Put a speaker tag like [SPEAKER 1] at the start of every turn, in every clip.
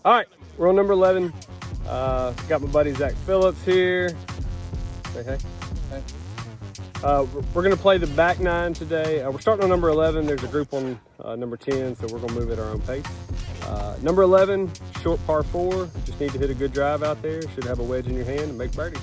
[SPEAKER 1] All right, we're on number 11. Got my buddy Zach Phillips here. Say hey.
[SPEAKER 2] Hey.
[SPEAKER 1] We're going to play the back nine today. We're starting on number 11. There's a group on number 10, so we're going to move at our own pace. Number 11, short par 4. Just need to hit a good drive out there. Should have a wedge in your hand and make birdie.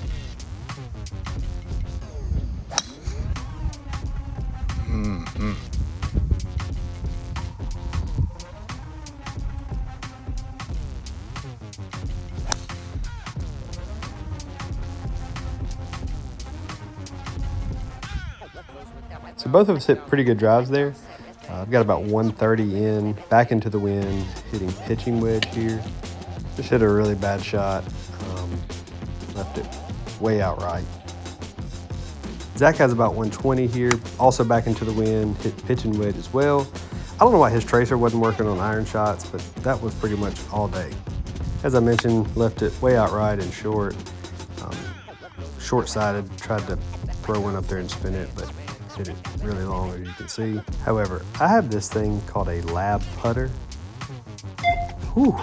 [SPEAKER 3] So both of us hit pretty good drives there. I've got about 130 in, back into the wind, hitting pitching wedge here. Just hit a really bad shot, left it way out right. Zach has about 120 here, also back into the wind, hit pitching wedge as well. I don't know why his tracer wasn't working on iron shots, but that was pretty much all day. As I mentioned, left it way out right and short. Short-sided, tried to throw one up there and spin it, but hit it really long, as you can see. However, I have this thing called a lab putter. Whew.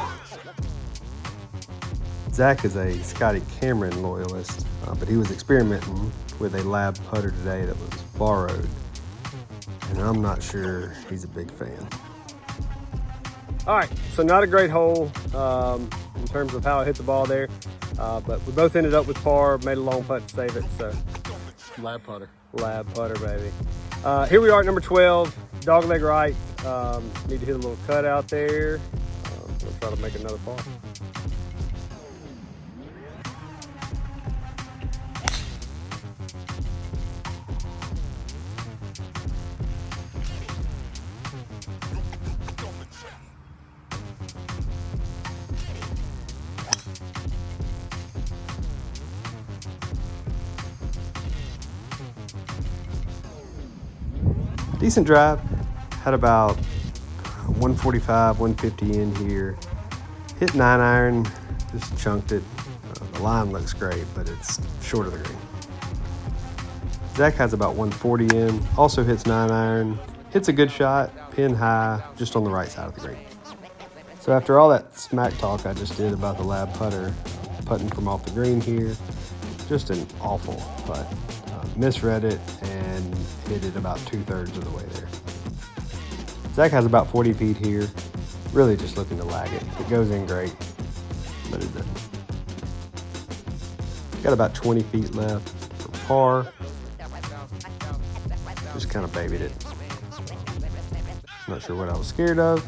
[SPEAKER 3] Zach is a Scotty Cameron loyalist, but he was experimenting with a lab putter today that was borrowed, and I'm not sure he's a big fan.
[SPEAKER 1] All right, so not a great hole in terms of how I hit the ball there, but we both ended up with par, made a long putt to save it, so.
[SPEAKER 2] Lab putter.
[SPEAKER 1] Lab putter, baby. Here we are at number 12, dog leg right. Need to hit a little cut out there. We'll try to make another par.
[SPEAKER 3] Decent drive, had about 145, 150 in here. Hit 9-iron, just chunked it. The line looks great, but it's short of the green. Zach has about 140 in, also hits 9-iron. Hits a good shot, pin high, just on the right side of the green. So after all that smack talk I just did about the lab putter, putting from off the green here, just an awful putt. Misread it and hit it about 2/3 of the way there. Zach has about 40 feet here, really just looking to lag it. It goes in great, but it doesn't. Got about 20 feet left for par. Just kind of babied it. Not sure what I was scared of.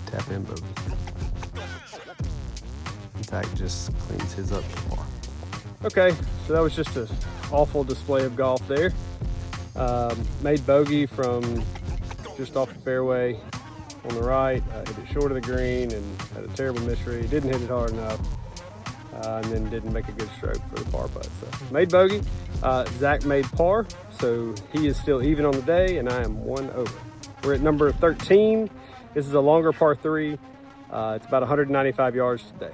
[SPEAKER 3] Tap in bogey. Zach just cleans his up for par.
[SPEAKER 1] Okay, so that was just an awful display of golf there. Made bogey from just off the fairway on the right. Hit it short of the green and had a terrible misread. Didn't hit it hard enough, and then didn't make a good stroke for the par putt. So made bogey. Zach made par, so he is still even on the day, and I am 1 over. We're at number 13. This is a longer par 3. It's about 195 yards today.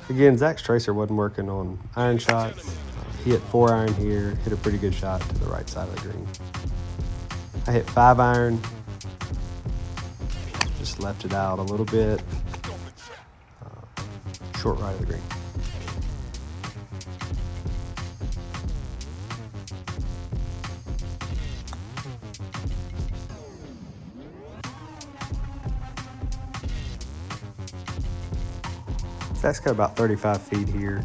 [SPEAKER 3] Again, Zach's tracer wasn't working on iron shots. He hit 4-iron here, hit a pretty good shot to the right side of the green. I hit 5-iron, just left it out a little bit, short right of the green. Zach's got about 35 feet here.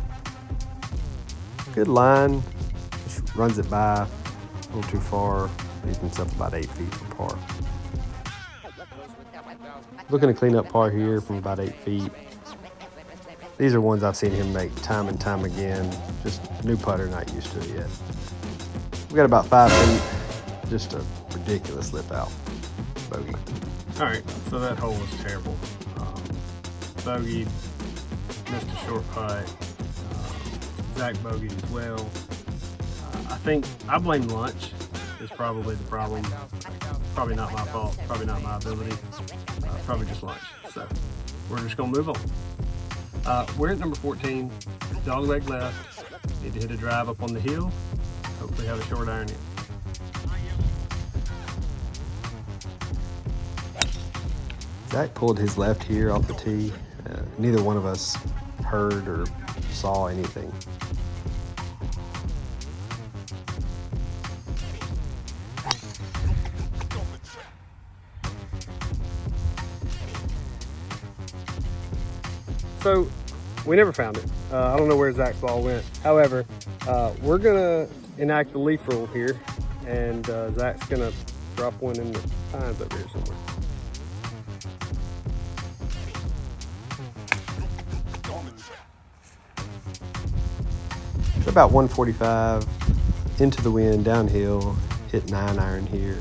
[SPEAKER 3] Good line, just runs it by a little too far, leaves himself about 8 feet from par. Looking to clean up par here from about 8 feet. These are ones I've seen him make time and time again. Just new putter, not used to it yet. We got about 5 feet, just a ridiculous lip out. Bogey.
[SPEAKER 1] All right, so that hole was terrible. Bogeyed, missed a short putt. Zach bogeyed as well. I think I blame lunch is probably the problem. Probably not my fault, probably not my ability, probably just lunch. So we're just gonna move on. We're at number 14, dog leg left. Need to hit a drive up on the hill. Hopefully have a short iron in.
[SPEAKER 3] Zach pulled his left here off the tee. Neither one of us heard or saw anything.
[SPEAKER 1] So we never found it. I don't know where Zach's ball went. However, we're gonna enact the leaf rule here, and Zach's gonna drop one in the pines over here somewhere.
[SPEAKER 3] About 145 into the wind, downhill, hit 9-iron here.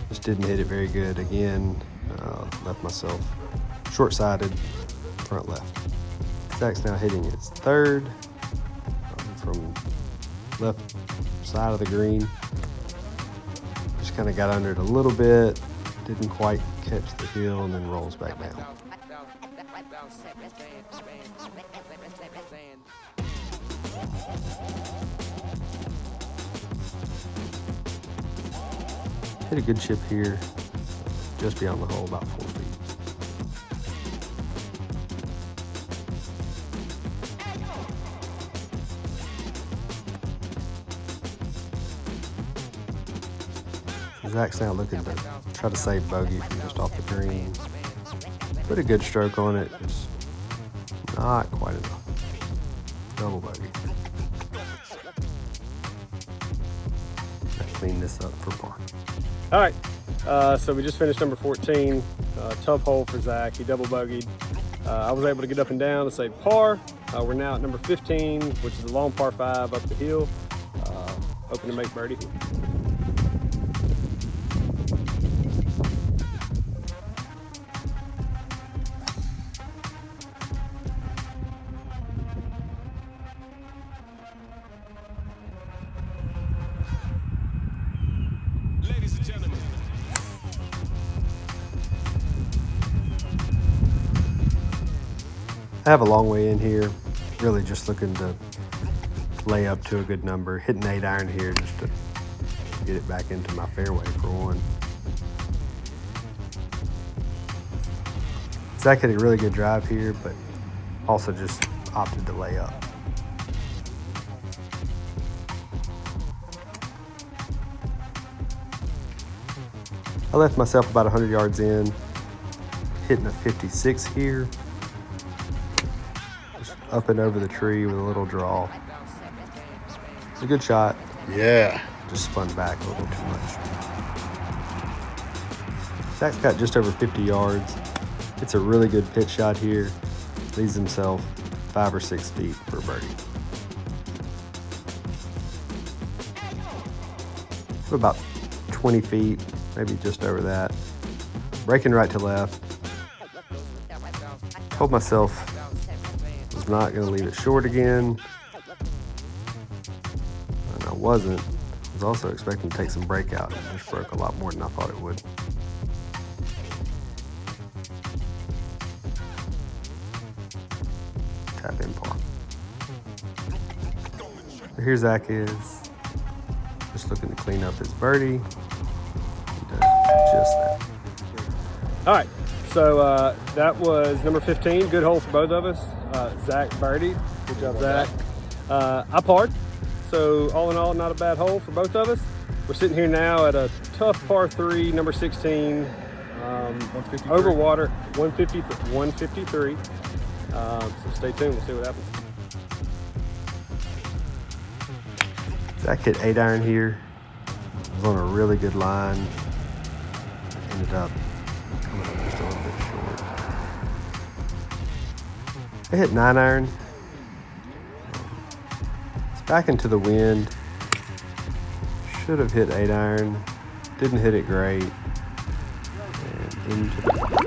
[SPEAKER 3] Just didn't hit it very good. Again, left myself short-sided, front left. Zach's now hitting his third from left side of the green. Just kind of got under it a little bit, didn't quite catch the hill, and then rolls back down. Hit a good chip here, just beyond the hole, about 4 feet. Zach's now looking to try to save bogey from just off the green. Put a good stroke on it, just not quite enough. Double bogey. Let's clean this up for par.
[SPEAKER 1] All right, so we just finished number 14. Tough hole for Zach. He double bogeyed. I was able to get up and down to save par. We're now at number 15, which is a long par 5 up the hill. Hoping to make birdie here.
[SPEAKER 2] Ladies and gentlemen.
[SPEAKER 3] I have a long way in here, really just looking to lay up to a good number, hitting 8-iron here just to get it back into my fairway for one. Zach had a really good drive here, but also just opted to lay up. I left myself about 100 yards in, hitting a 56 here. Just up and over the tree with a little draw. It's a good shot.
[SPEAKER 4] Yeah.
[SPEAKER 3] Just spun back a little too much. Zach's got just over 50 yards. It's a really good pitch shot here. Leaves himself 5 or 6 feet for a birdie. About 20 feet, maybe just over that. Breaking right to left. Told myself I was not going to leave it short again. And I wasn't. I was also expecting to take some breakout. It just broke a lot more than I thought it would. Tap in par. So here Zach is. Just looking to clean up his birdie. He does just that.
[SPEAKER 1] All right, so that was number 15. Good hole for both of us. Zach birdied. Good job, Zach. I parred. So all in all, not a bad hole for both of us. We're sitting here now at a tough par 3, number 16. Over water, 153. So stay tuned. We'll see what happens.
[SPEAKER 3] Zach hit 8-iron here. Was on a really good line. Ended up coming up just a little bit short. I hit 9-iron. It's back into the wind. Should have hit 8-iron. Didn't hit it great. And into the...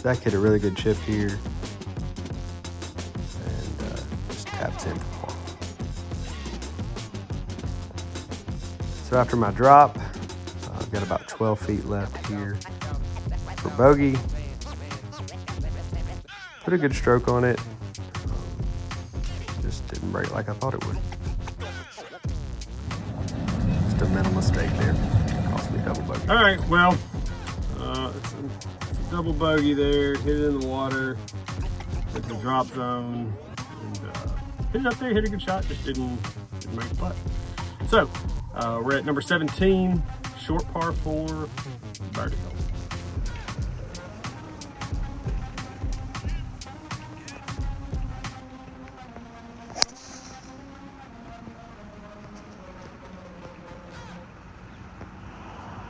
[SPEAKER 3] Zach hit a really good chip here and just taps in for par. So after my drop, I've got about 12 feet left here for bogey. Put a good stroke on it. Just didn't break like I thought it would. Just a mental mistake there. Cost me double bogey.
[SPEAKER 1] All right, well, it's a double bogey there. Hit it in the water with the drop zone, and hit it up there. Hit a good shot. Just didn't make the putt. So we're at number 17, short par 4, birdie hole.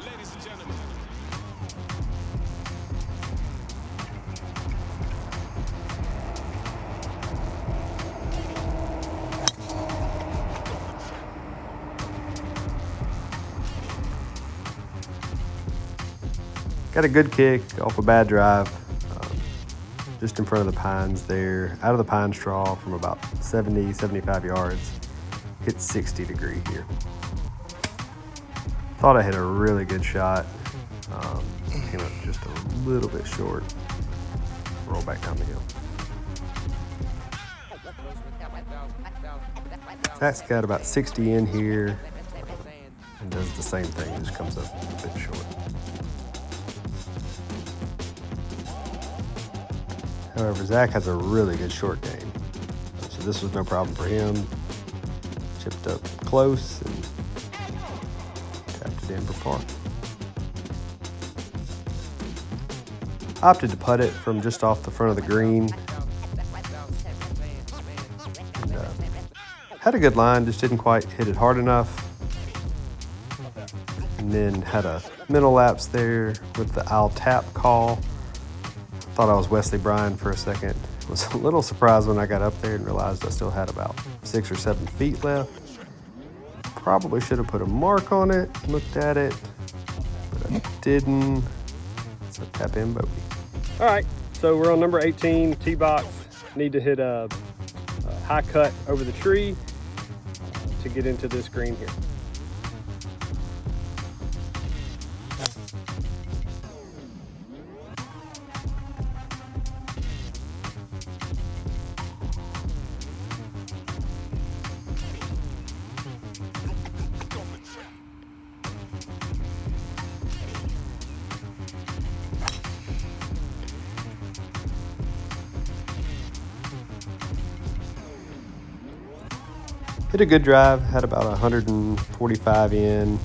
[SPEAKER 2] Ladies and gentlemen.
[SPEAKER 3] Got a good kick off a bad drive, just in front of the pines there, out of the pine straw from about 70, 75 yards. Hit 60 degree here. Thought I hit a really good shot. Came up just a little bit short. Roll back down the hill. Zach's got about 60 in here and does the same thing, just comes up a bit short. However, Zach has a really good short game, so this was no problem for him. Chipped up close and tapped it in for par. Opted to putt it from just off the front of the green. And, had a good line, just didn't quite hit it hard enough. And then had a mental lapse there with the I'll tap call. Thought I was Wesley Bryan for a second. Was a little surprised when I got up there and realized I still had about 6 or 7 feet left. Probably should have put a mark on it, looked at it, but I didn't. So tap in bogey.
[SPEAKER 1] All right, so we're on number 18, tee box. Need to hit a high cut over the tree to get into this green here.
[SPEAKER 3] Hit a good drive, had about 145 in.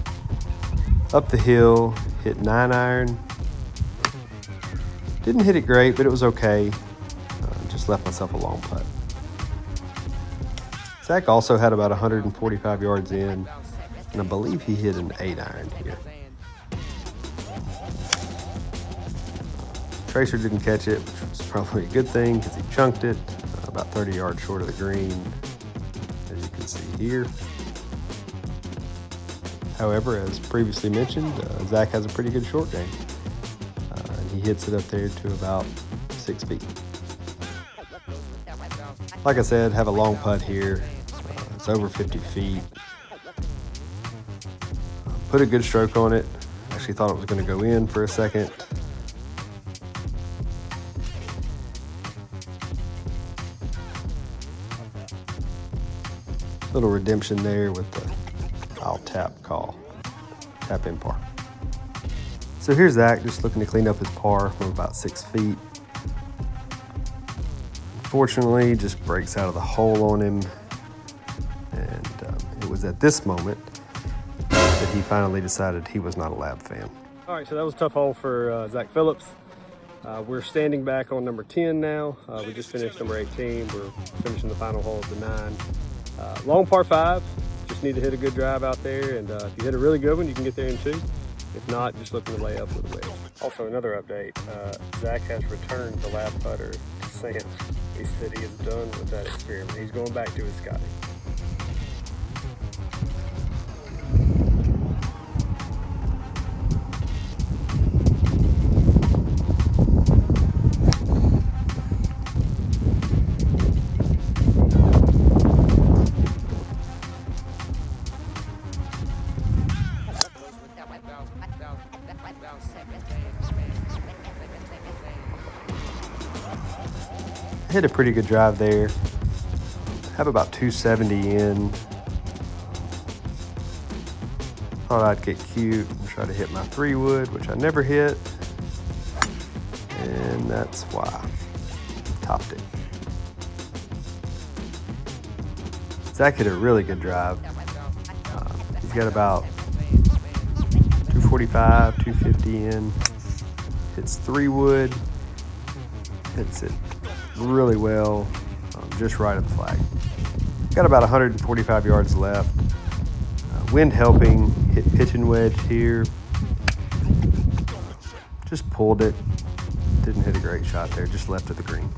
[SPEAKER 3] Up the hill, hit 9-iron. Didn't hit it great, but it was okay. Just left myself a long putt. Zach also had about 145 yards in, and I believe he hit an 8-iron here. Tracer didn't catch it, which was probably a good thing because he chunked it about 30 yards short of the green. As you can see here. However, as previously mentioned, Zach has a pretty good short game. And he hits it up there to about 6 feet. Like I said, have a long putt here. It's over 50 feet. Put a good stroke on it. Actually thought it was going to go in for a second. Little redemption there with the I'll tap call, tap in par. So here's Zach just looking to clean up his par from about 6 feet. Unfortunately, just breaks out of the hole on him. And it was at this moment that he finally decided he was not a Lab fan.
[SPEAKER 1] All right, so that was a tough hole for Zach Phillips. We're standing back on number 10 now. We just finished number 18. We're finishing the final hole of the 9. Long par 5, just need to hit a good drive out there, and if you hit a really good one, you can get there in 2. If not, just looking to lay up with a wedge. Also, another update, Zach has returned the lab putter to Sam. He said he is done with that experiment. He's going back to his Scotty.
[SPEAKER 3] hit a pretty good drive there. Have about 270 in. Thought I'd get cute and try to hit my 3-wood, which I never hit. And that's why. Topped it. Zach hit a really good drive. He's got about 245, 250 in. Hits 3-wood. Hits it really well, just right of the flag. Got about 145 yards left. Wind helping, hit pitching wedge here. Just pulled it. Didn't hit a great shot there, just left of the green.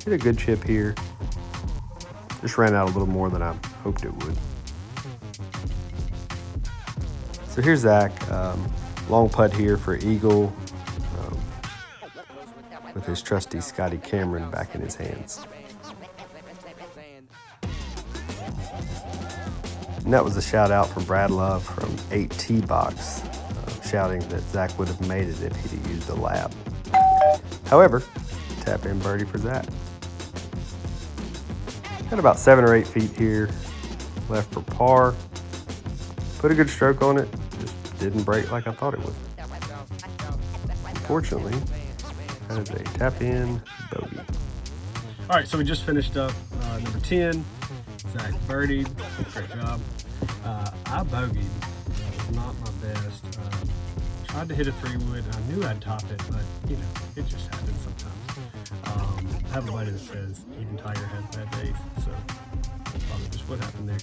[SPEAKER 3] Hit a good chip here. Just ran out a little more than I hoped it would. So here's Zach. Long putt here for eagle with his trusty Scotty Cameron back in his hands. And that was a shout out from Brad Love from 8T Box, shouting that Zach would have made it if he'd have used a lab. However, tap in birdie for Zach. Got about 7 or 8 feet here left for par. Put a good stroke on it, just didn't break like I thought it would. Unfortunately, that is a tap in bogey.
[SPEAKER 1] All right, so we just finished up number 10. Zach birdied, great job. I bogeyed, was not my best. Tried to hit a 3-wood. I knew I'd top it, but you know, it just happens sometimes. I have a buddy that says even Tiger has bad days, so that's probably just what happened there.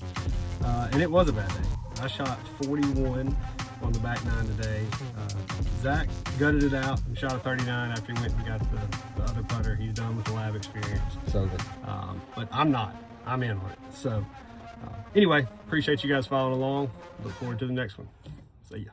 [SPEAKER 1] And it was a bad day. I shot 41 on the back 9 today. Zach gutted it out and shot a 39 after he went and got the other putter. He's done with the lab experience.
[SPEAKER 3] So good.
[SPEAKER 1] But I'm not. I'm in on it. So anyway, appreciate you guys following along. Look forward to the next one. See ya.